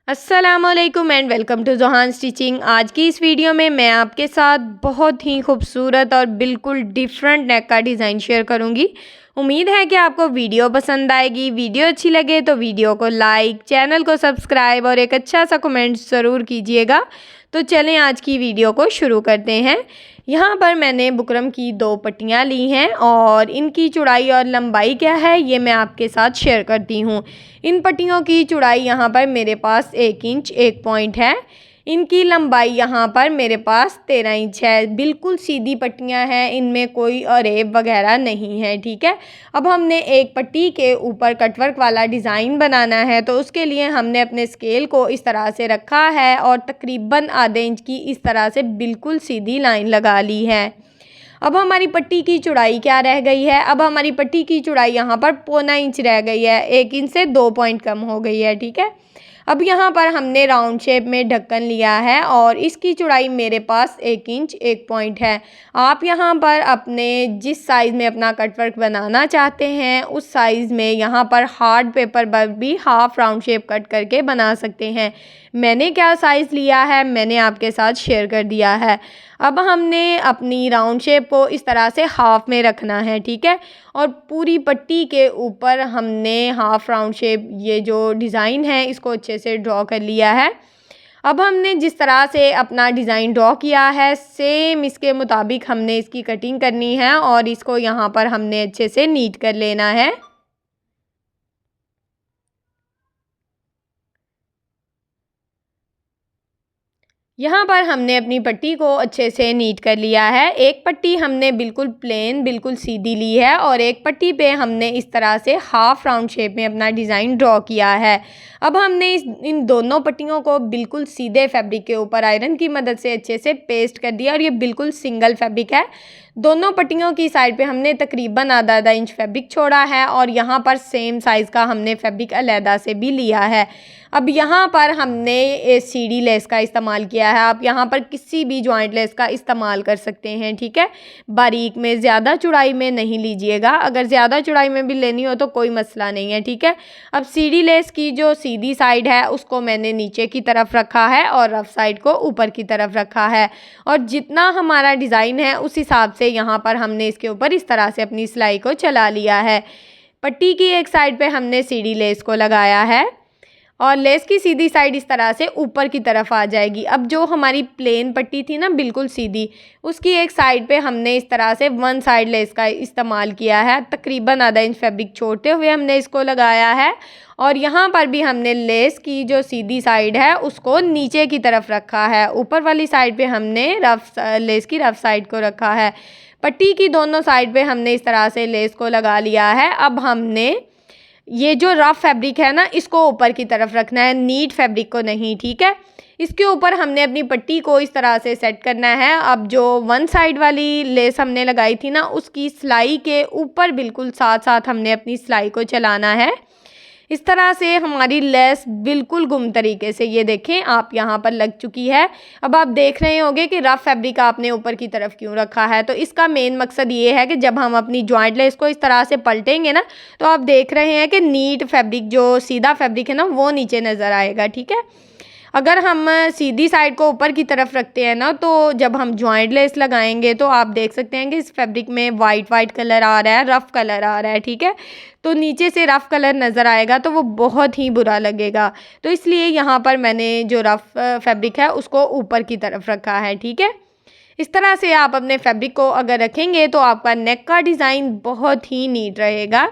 अस्सलामुअलैकुम and welcome to Johan stitching. आज की इस वीडियो में मैं आपके साथ बहुत ही खूबसूरत और बिल्कुल डिफरेंट नेक का डिज़ाइन शेयर करूंगी। उम्मीद है कि आपको वीडियो पसंद आएगी। वीडियो अच्छी लगे तो वीडियो को लाइक, चैनल को सब्सक्राइब और एक अच्छा सा कमेंट ज़रूर कीजिएगा। तो चलें आज की वीडियो को शुरू करते हैं। यहाँ पर मैंने बुकरम की 2 पट्टियाँ ली हैं और इनकी चौड़ाई और लंबाई क्या है ये मैं आपके साथ शेयर करती हूँ। इन पट्टियों की चौड़ाई यहाँ पर मेरे पास 1 इंच 1 पॉइंट है। इनकी लंबाई यहाँ पर मेरे पास 13 इंच है। बिल्कुल सीधी पट्टियाँ हैं, इनमें कोई अरेब वगैरह नहीं है। ठीक है, अब हमने एक पट्टी के ऊपर कटवर्क वाला डिज़ाइन बनाना है, तो उसके लिए हमने अपने स्केल को इस तरह से रखा है और तकरीबन आधे इंच की इस तरह से बिल्कुल सीधी लाइन लगा ली है। अब हमारी पट्टी की चौड़ाई क्या रह गई है? अब हमारी पट्टी की चौड़ाई यहाँ पर 0.25 इंच रह गई है। 1 इंच से 2 पॉइंट कम हो गई है। ठीक है, अब यहाँ पर हमने राउंड शेप में ढक्कन लिया है और इसकी चौड़ाई मेरे पास 1 इंच 1 पॉइंट है। आप यहाँ पर अपने जिस साइज़ में अपना कटवर्क बनाना चाहते हैं उस साइज़ में यहाँ पर हार्ड पेपर पर भी हाफ राउंड शेप कट करके बना सकते हैं। मैंने क्या साइज़ लिया है मैंने आपके साथ शेयर कर दिया है। अब हमने अपनी राउंड शेप को इस तरह से हाफ में रखना है। ठीक है, और पूरी पट्टी के ऊपर हमने हाफ राउंड शेप ये जो डिज़ाइन है इसको अच्छे से ड्रॉ कर लिया है। अब हमने जिस तरह से अपना डिज़ाइन ड्रॉ किया है सेम इसके मुताबिक हमने इसकी कटिंग करनी है और इसको यहाँ पर हमने अच्छे से नीट कर लेना है। यहाँ पर हमने अपनी पट्टी को अच्छे से नीट कर लिया है। एक पट्टी हमने बिल्कुल प्लेन बिल्कुल सीधी ली है और एक पट्टी पे हमने इस तरह से हाफ राउंड शेप में अपना डिज़ाइन ड्रॉ किया है। अब हमने इन दोनों पट्टियों को बिल्कुल सीधे फैब्रिक के ऊपर आयरन की मदद से अच्छे से पेस्ट कर दिया और ये बिल्कुल सिंगल फैब्रिक है। दोनों पट्टियों की साइड पे हमने तकरीबन आधा इंच फैब्रिक छोड़ा है और यहाँ पर सेम साइज़ का हमने फैब्रिक अलहदा से भी लिया है। अब यहाँ पर हमने सीढ़ी लेस का इस्तेमाल किया है। आप यहाँ पर किसी भी जॉइंट लेस का इस्तेमाल कर सकते हैं। ठीक है, बारीक में, ज़्यादा चौड़ाई में नहीं लीजिएगा। अगर ज़्यादा चौड़ाई में भी लेनी हो तो कोई मसला नहीं है। ठीक है, अब सीढ़ी लेस की जो सीधी साइड है उसको मैंने नीचे की तरफ रखा है और रफ साइड को ऊपर की तरफ रखा है और जितना हमारा डिज़ाइन है उस हिसाब से यहाँ पर हमने इसके ऊपर इस तरह से अपनी सिलाई को चला लिया है। पट्टी की एक साइड पे हमने सीढ़ी लेस को लगाया है और लेस की सीधी साइड इस तरह से ऊपर की तरफ आ जाएगी। अब जो हमारी प्लेन पट्टी थी ना बिल्कुल सीधी, उसकी एक साइड पे हमने इस तरह से वन साइड लेस का इस्तेमाल किया है। तकरीबन आधा इंच फैब्रिक छोड़ते हुए हमने इसको लगाया है और यहाँ पर भी हमने लेस की जो सीधी साइड है उसको नीचे की तरफ रखा है। ऊपर वाली साइड पे हमने लेस की रफ साइड को रखा है। पट्टी की दोनों साइड पे हमने इस तरह से लेस को लगा लिया है। अब हमने ये जो रफ फैब्रिक है ना इसको ऊपर की तरफ रखना है, नीट फैब्रिक को नहीं। ठीक है, इसके ऊपर हमने अपनी पट्टी को इस तरह से सेट करना है। अब जो वन साइड वाली लेस हमने लगाई थी ना उसकी सिलाई के ऊपर बिल्कुल साथ साथ हमने अपनी सिलाई को चलाना है। इस तरह से हमारी लेस बिल्कुल गुम तरीके से ये देखें आप यहाँ पर लग चुकी है। अब आप देख रहे होंगे कि रफ फैब्रिक आपने ऊपर की तरफ क्यों रखा है। तो इसका मेन मकसद ये है कि जब हम अपनी जॉइंट लेस को इस तरह से पलटेंगे ना तो आप देख रहे हैं कि नीट फैब्रिक जो सीधा फैब्रिक है ना वो नीचे नज़र आएगा। ठीक है, अगर हम सीधी साइड को ऊपर की तरफ रखते हैं ना तो जब हम जॉइंट लेस लगाएंगे तो आप देख सकते हैं कि इस फैब्रिक में वाइट कलर आ रहा है, रफ़ कलर आ रहा है। ठीक है, तो नीचे से रफ़ कलर नज़र आएगा तो वो बहुत ही बुरा लगेगा। तो इसलिए यहाँ पर मैंने जो रफ़ फैब्रिक है उसको ऊपर की तरफ रखा है। ठीक है, इस तरह से आप अपने फैब्रिक को अगर रखेंगे तो आपका नेक का डिज़ाइन बहुत ही नीट रहेगा।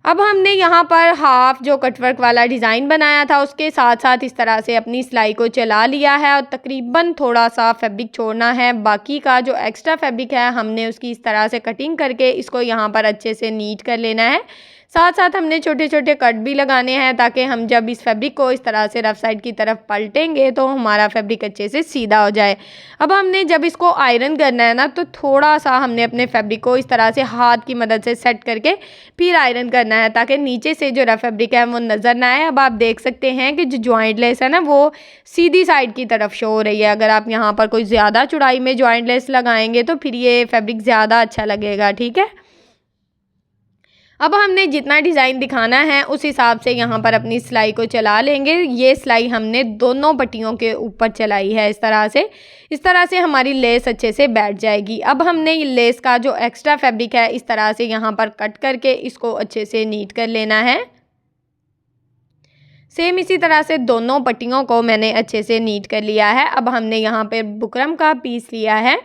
अब हमने यहाँ पर हाफ जो कटवर्क वाला डिज़ाइन बनाया था उसके साथ साथ इस तरह से अपनी सिलाई को चला लिया है और तकरीबन थोड़ा सा फैब्रिक छोड़ना है। बाकी का जो एक्स्ट्रा फैब्रिक है हमने उसकी इस तरह से कटिंग करके इसको यहाँ पर अच्छे से नीट कर लेना है। साथ साथ हमने छोटे छोटे कट भी लगाने हैं ताकि हम जब इस फैब्रिक को इस तरह से रफ साइड की तरफ पलटेंगे तो हमारा फैब्रिक अच्छे से सीधा हो जाए। अब हमने जब इसको आयरन करना है ना तो थोड़ा सा हमने अपने फैब्रिक को इस तरह से हाथ की मदद से सेट करके फिर आयरन करना है ताकि नीचे से जो रफ फैब्रिक है वो नज़र ना आए। अब आप देख सकते हैं कि जो जॉइंट लेस है ना वो सीधी साइड की तरफ शो हो रही है। अगर आप यहाँ पर कोई ज़्यादा चौड़ाई में जॉइंट लेस लगाएंगे तो फिर ये फैब्रिक ज़्यादा अच्छा लगेगा। ठीक है, अब हमने जितना डिज़ाइन दिखाना है उस हिसाब से यहाँ पर अपनी सिलाई को चला लेंगे। ये सिलाई हमने दोनों पट्टियों के ऊपर चलाई है इस तरह से हमारी लेस अच्छे से बैठ जाएगी। अब हमने ये लेस का जो एक्स्ट्रा फैब्रिक है इस तरह से यहाँ पर कट करके इसको अच्छे से नीट कर लेना है। सेम इसी तरह से दोनों पट्टियों को मैंने अच्छे से नीट कर लिया है। अब हमने यहाँ पे बुकरम का पीस लिया है,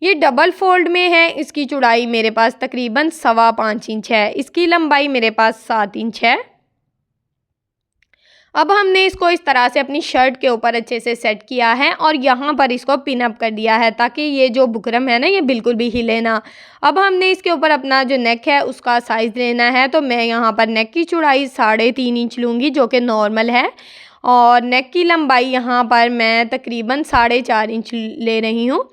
ये डबल फोल्ड में है। इसकी चौड़ाई मेरे पास तकरीबन 5.25 इंच है, इसकी लंबाई मेरे पास 7 इंच है। अब हमने इसको इस तरह से अपनी शर्ट के ऊपर अच्छे से सेट किया है और यहाँ पर इसको पिन अप कर दिया है ताकि ये जो बुकरम है ना ये बिल्कुल भी हिले ना। अब हमने इसके ऊपर अपना जो नेक है उसका साइज़ लेना है, तो मैं यहाँ पर नेक की चौड़ाई 3.5 इंच लूँगी जो कि नॉर्मल है, और नेक की लंबाई यहाँ पर मैं तकरीबन 4.5 इंच ले रही हूँ।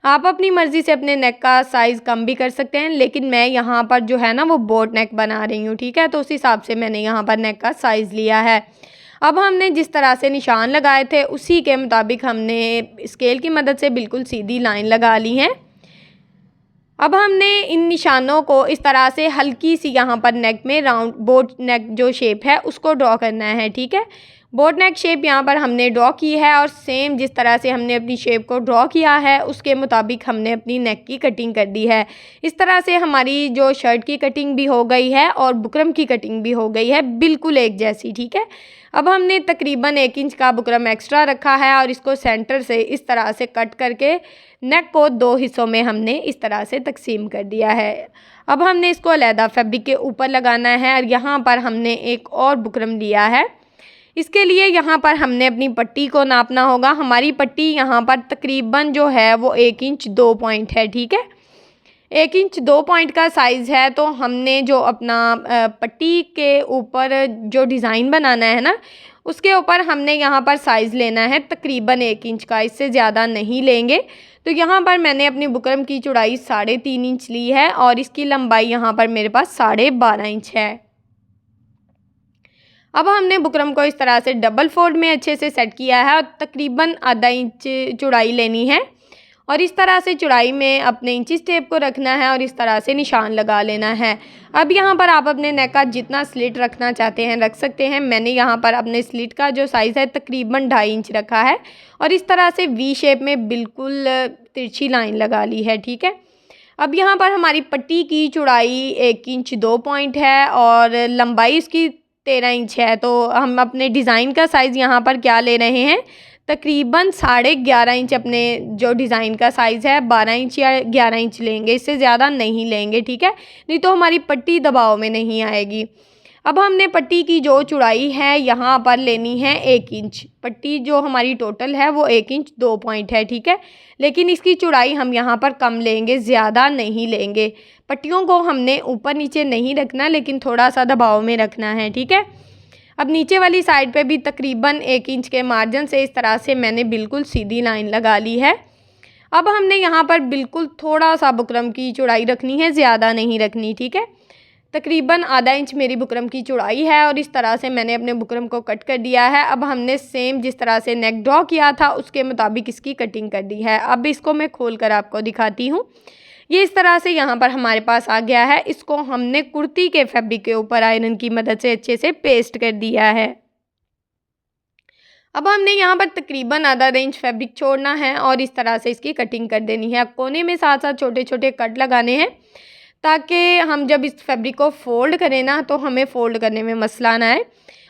आप अपनी मर्ज़ी से अपने नेक का साइज़ कम भी कर सकते हैं, लेकिन मैं यहाँ पर जो है ना वो बोट नेक बना रही हूँ, ठीक है, तो उस हिसाब से मैंने यहाँ पर नेक का साइज़ लिया है। अब हमने जिस तरह से निशान लगाए थे उसी के मुताबिक हमने स्केल की मदद से बिल्कुल सीधी लाइन लगा ली है। अब हमने इन निशानों को इस तरह से हल्की सी यहाँ पर नेक में राउंड बोट नेक जो शेप है उसको ड्रॉ करना है, ठीक है। बोट नेक शेप यहाँ पर हमने ड्रॉ की है और सेम जिस तरह से हमने अपनी शेप को ड्रॉ किया है उसके मुताबिक हमने अपनी नेक की कटिंग कर दी है। इस तरह से हमारी जो शर्ट की कटिंग भी हो गई है और बुकरम की कटिंग भी हो गई है, बिल्कुल एक जैसी, ठीक है। अब हमने तकरीबन 1 इंच का बुकरम एक्स्ट्रा रखा है और इसको सेंटर से इस तरह से कट करके नेक को 2 हिस्सों में हमने इस तरह से तकसीम कर दिया है। अब हमने इसको अलहदा फैब्रिक के ऊपर लगाना है और यहाँ पर हमने एक और बुकरम लिया है। इसके लिए यहाँ पर हमने अपनी पट्टी को नापना होगा। हमारी पट्टी यहाँ पर तकरीबन जो है वो 1 इंच 2 पॉइंट है, ठीक है। 1 इंच 2 पॉइंट का साइज़ है, तो हमने जो अपना पट्टी के ऊपर जो डिज़ाइन बनाना है ना उसके ऊपर हमने यहाँ पर साइज़ लेना है तकरीबन 1 इंच का, इससे ज़्यादा नहीं लेंगे। तो यहाँ पर मैंने अपनी बुकरम की चौड़ाई 3.5 इंच ली है और इसकी लंबाई यहाँ पर मेरे पास 12.5 इंच है। अब हमने बुकरम को इस तरह से डबल फोल्ड में अच्छे से सेट किया है और तकरीबन आधा इंच चौड़ाई लेनी है और इस तरह से चौड़ाई में अपने इंचिस टेप को रखना है और इस तरह से निशान लगा लेना है। अब यहाँ पर आप अपने नेक का जितना स्लिट रखना चाहते हैं रख सकते हैं। मैंने यहाँ पर अपने स्लिट का जो साइज़ है तकरीबन 2.5 इंच रखा है और इस तरह से वी शेप में बिल्कुल तिरछी लाइन लगा ली है, ठीक है। अब यहाँ पर हमारी पट्टी की चौड़ाई 1 इंच 2 पॉइंट है और लंबाई इसकी 13 इंच है, तो हम अपने डिज़ाइन का साइज़ यहाँ पर क्या ले रहे हैं, तकरीबन 11.5 इंच अपने जो डिज़ाइन का साइज़ है 12 इंच या 11 इंच लेंगे, इससे ज़्यादा नहीं लेंगे, ठीक है, नहीं तो हमारी पट्टी दबाव में नहीं आएगी। अब हमने पट्टी की जो चौड़ाई है यहाँ पर लेनी है 1 इंच। पट्टी जो हमारी टोटल है वो 1 इंच 2 पॉइंट है, ठीक है, लेकिन इसकी चौड़ाई हम यहाँ पर कम लेंगे, ज़्यादा नहीं लेंगे। पट्टियों को हमने ऊपर नीचे नहीं रखना लेकिन थोड़ा सा दबाव में रखना है, ठीक है। अब नीचे वाली साइड पे भी तकरीबन 1 इंच के मार्जिन से इस तरह से मैंने बिल्कुल सीधी लाइन लगा ली है। अब हमने यहाँ पर बिल्कुल थोड़ा सा बुकरम की चौड़ाई रखनी है, ज़्यादा नहीं रखनी, ठीक है। तकरीबन आधा इंच मेरी बुकरम की चौड़ाई है और इस तरह से मैंने अपने बुकरम को कट कर दिया है। अब हमने सेम जिस तरह से नेक ड्रॉ किया था उसके मुताबिक इसकी कटिंग कर दी है। अब इसको मैं खोल कर आपको दिखाती हूँ। ये इस तरह से यहाँ पर हमारे पास आ गया है। इसको हमने कुर्ती के फैब्रिक के ऊपर आयरन की मदद से अच्छे से पेस्ट कर दिया है। अब हमने यहाँ पर तकरीबन आधा इंच फैब्रिक छोड़ना है और इस तरह से इसकी कटिंग कर देनी है। कोने में साथ साथ छोटे छोटे कट लगाने हैं ताकि हम जब इस फैब्रिक को फ़ोल्ड करें ना तो हमें फ़ोल्ड करने में मसला ना आए।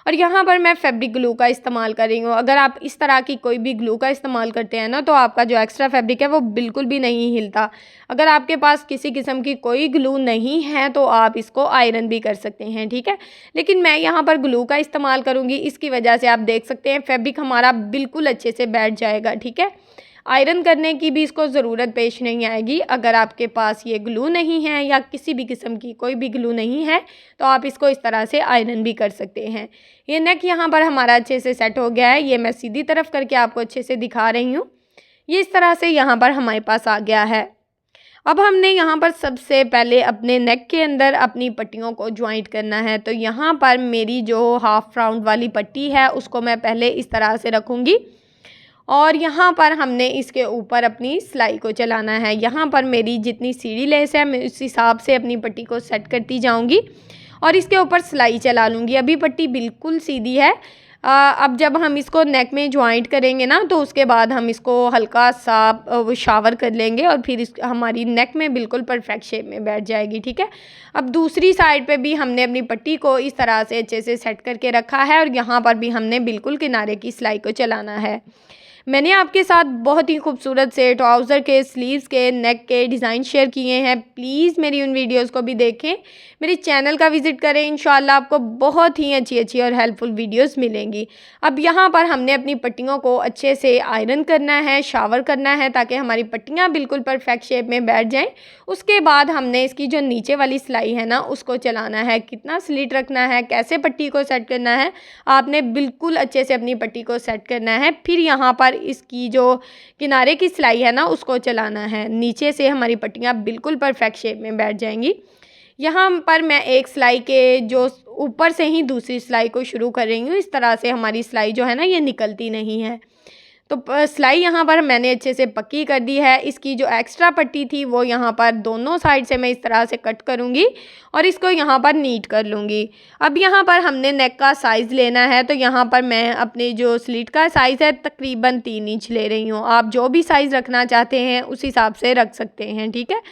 और यहाँ पर मैं फैब्रिक ग्लू का इस्तेमाल कर रही हूँ। अगर आप इस तरह की कोई भी ग्लू का इस्तेमाल करते हैं ना तो आपका जो एक्स्ट्रा फैब्रिक है वो बिल्कुल भी नहीं हिलता। अगर आपके पास किसी किस्म की कोई ग्लू नहीं है तो आप इसको आयरन भी कर सकते हैं, ठीक है, लेकिन मैं यहाँ पर ग्लू का इस्तेमाल करूँगी। इसकी वजह से आप देख सकते हैं फैब्रिक हमारा बिल्कुल अच्छे से बैठ जाएगा, ठीक है। आयरन करने की भी इसको ज़रूरत पेश नहीं आएगी। अगर आपके पास ये ग्लू नहीं है या किसी भी किस्म की कोई भी ग्लू नहीं है तो आप इसको इस तरह से आयरन भी कर सकते हैं। ये नेक यहाँ पर हमारा अच्छे से सेट हो गया है। ये मैं सीधी तरफ करके आपको अच्छे से दिखा रही हूँ। ये इस तरह से यहाँ पर हमारे पास आ गया है। अब हमने यहाँ पर सबसे पहले अपने नेक के अंदर अपनी पट्टियों को ज्वाइंट करना है। तो यहाँ पर मेरी जो हाफ राउंड वाली पट्टी है उसको मैं पहले इस तरह से रखूँगी और यहाँ पर हमने इसके ऊपर अपनी सिलाई को चलाना है। यहाँ पर मेरी जितनी सीढ़ी लेस है मैं उस हिसाब से अपनी पट्टी को सेट करती जाऊँगी और इसके ऊपर सिलाई चला लूँगी। अभी पट्टी बिल्कुल सीधी है। अब जब हम इसको नेक में ज्वाइंट करेंगे ना तो उसके बाद हम इसको हल्का सा वो शावर कर लेंगे और फिर इस हमारी नेक में बिल्कुल परफेक्ट शेप में बैठ जाएगी। ठीक है। अब दूसरी साइड पे भी हमने अपनी पट्टी को इस तरह से अच्छे से सेट करके रखा है और यहाँ पर भी हमने बिल्कुल किनारे की सिलाई को चलाना है। मैंने आपके साथ बहुत ही खूबसूरत से ट्राउज़र के, स्लीव्स के, नेक के डिज़ाइन शेयर किए हैं। प्लीज़ मेरी उन वीडियोस को भी देखें, मेरे चैनल का विज़िट करें। इंशाल्लाह आपको बहुत ही अच्छी और हेल्पफुल वीडियोस मिलेंगी। अब यहाँ पर हमने अपनी पट्टियों को अच्छे से आयरन करना है, शावर करना है ताकि हमारी पट्टियाँ बिल्कुल परफेक्ट शेप में बैठ जाएँ। उसके बाद हमने इसकी जो नीचे वाली सिलाई है ना उसको चलाना है। कितना स्लिट रखना है, कैसे पट्टी को सेट करना है, आपने बिल्कुल अच्छे से अपनी पट्टी को सेट करना है। फिर यहाँ पर इसकी जो किनारे की सिलाई है ना उसको चलाना है। नीचे से हमारी पट्टियाँ बिल्कुल परफेक्ट शेप में बैठ जाएंगी। यहाँ पर मैं एक सिलाई के जो ऊपर से ही दूसरी सिलाई को शुरू कर रही हूँ। इस तरह से हमारी सिलाई जो है ना ये निकलती नहीं है। तो सिलाई यहाँ पर मैंने अच्छे से पक्की कर दी है। इसकी जो एक्स्ट्रा पट्टी थी वो यहाँ पर दोनों साइड से मैं इस तरह से कट करूँगी और इसको यहाँ पर नीट कर लूँगी। अब यहाँ पर हमने नेक का साइज़ लेना है तो यहाँ पर मैं अपने जो स्लिट का साइज़ है तकरीबन 3 इंच ले रही हूँ। आप जो भी साइज़ रखना चाहते हैं उस हिसाब से रख सकते हैं। ठीक है।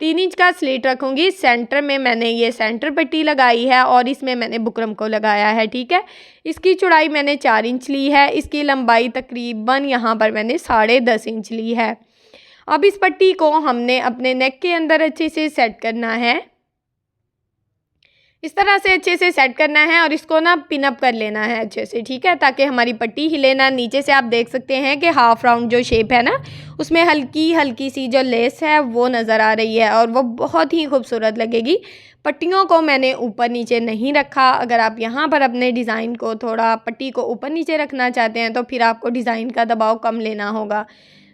3 इंच का स्लिट रखूँगी। सेंटर में मैंने ये सेंटर पट्टी लगाई है और इसमें मैंने बुकरम को लगाया है। ठीक है। इसकी चौड़ाई मैंने 4 इंच ली है। इसकी लंबाई तकरीबन यहाँ पर मैंने 10.5 इंच ली है। अब इस पट्टी को हमने अपने नेक के अंदर अच्छे से सेट करना है। इस तरह से अच्छे से सेट करना है और इसको ना पिन अप कर लेना है अच्छे से। ठीक है। ताकि हमारी पट्टी हिले ना। नीचे से आप देख सकते हैं कि हाफ राउंड जो शेप है ना उसमें हल्की हल्की सी जो लेस है वो नज़र आ रही है और वो बहुत ही खूबसूरत लगेगी। पट्टियों को मैंने ऊपर नीचे नहीं रखा। अगर आप यहाँ पर अपने डिज़ाइन को थोड़ा पट्टी को ऊपर नीचे रखना चाहते हैं तो फिर आपको डिज़ाइन का दबाव कम लेना होगा।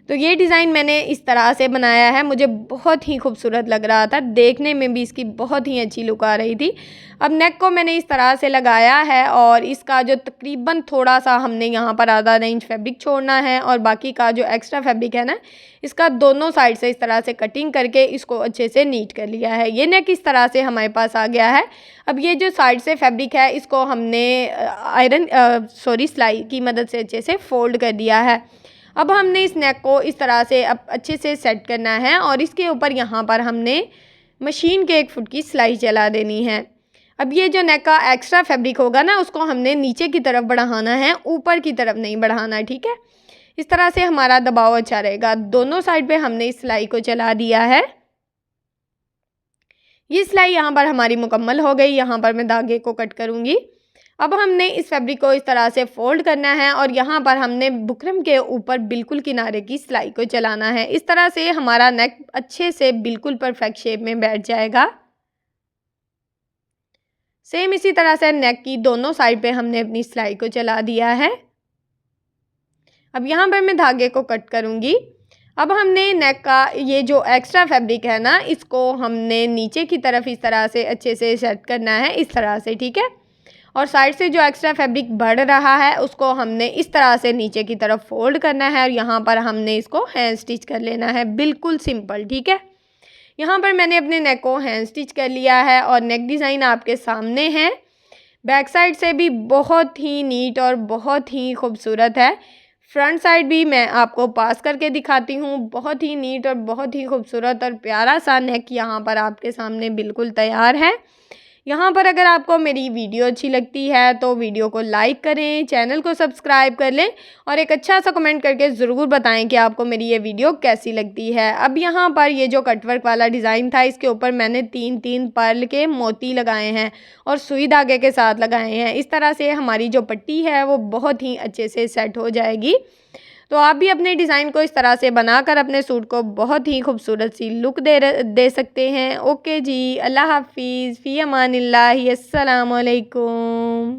तो ये डिज़ाइन मैंने इस तरह से बनाया है। मुझे बहुत ही खूबसूरत लग रहा था, देखने में भी इसकी बहुत ही अच्छी लुक आ रही थी। अब नेक को मैंने इस तरह से लगाया है और इसका जो तकरीबन थोड़ा सा हमने यहाँ पर आधा इंच फैब्रिक छोड़ना है और बाकी का जो एक्स्ट्रा फैब्रिक है ना इसका दोनों साइड से इस तरह से कटिंग करके इसको अच्छे से नीट कर लिया है। ये नेक इस तरह से हमारे पास आ गया है। अब ये जो साइड से फैब्रिक है इसको हमने सिलाई की मदद से अच्छे से फोल्ड कर दिया है। अब हमने इस नेक को इस तरह से अब अच्छे से सेट करना है और इसके ऊपर यहाँ पर हमने मशीन के 1 फुट की सिलाई चला देनी है। अब ये जो नेक का एक्स्ट्रा फैब्रिक होगा ना उसको हमने नीचे की तरफ बढ़ाना है, ऊपर की तरफ नहीं बढ़ाना है। ठीक है। इस तरह से हमारा दबाव अच्छा रहेगा। दोनों साइड पे हमने इस सिलाई को चला दिया है। ये सिलाई यहाँ पर हमारी मुकम्मल हो गई। यहाँ पर मैं धागे को कट करूँगी। अब हमने इस फैब्रिक को इस तरह से फोल्ड करना है और यहाँ पर हमने बुकरम के ऊपर बिल्कुल किनारे की सिलाई को चलाना है। इस तरह से हमारा नेक अच्छे से बिल्कुल परफेक्ट शेप में बैठ जाएगा। सेम इसी तरह से नेक की दोनों साइड पे हमने अपनी सिलाई को चला दिया है। अब यहाँ पर मैं धागे को कट करूँगी। अब हमने नेक का ये जो एक्स्ट्रा फैब्रिक है ना इसको हमने नीचे की तरफ इस तरह से अच्छे से सेट करना है, इस तरह से। ठीक है। और साइड से जो एक्स्ट्रा फैब्रिक बढ़ रहा है उसको हमने इस तरह से नीचे की तरफ फोल्ड करना है और यहाँ पर हमने इसको हैंड स्टिच कर लेना है, बिल्कुल सिंपल। ठीक है। यहाँ पर मैंने अपने नेक को हैंड स्टिच कर लिया है और नेक डिज़ाइन आपके सामने है। बैक साइड से भी बहुत ही नीट और बहुत ही खूबसूरत है। फ्रंट साइड भी मैं आपको पास करके दिखाती हूँ। बहुत ही नीट और बहुत ही खूबसूरत और प्यारा सा नेक यहाँ पर आपके सामने बिल्कुल तैयार है। यहाँ पर अगर आपको मेरी वीडियो अच्छी लगती है तो वीडियो को लाइक करें, चैनल को सब्सक्राइब कर लें और एक अच्छा सा कमेंट करके ज़रूर बताएं कि आपको मेरी ये वीडियो कैसी लगती है। अब यहाँ पर ये जो कटवर्क वाला डिज़ाइन था इसके ऊपर मैंने 3-3 पर्ल के मोती लगाए हैं और सुई धागे के साथ लगाए हैं। इस तरह से हमारी जो पट्टी है वो बहुत ही अच्छे से सेट हो जाएगी। तो आप भी अपने डिज़ाइन को इस तरह से बनाकर अपने सूट को बहुत ही खूबसूरत सी लुक दे सकते हैं। ओके जी, अल्लाह हाफिज़, फ़ी अमानिल्लाह, अस्सलाम वालेकुम।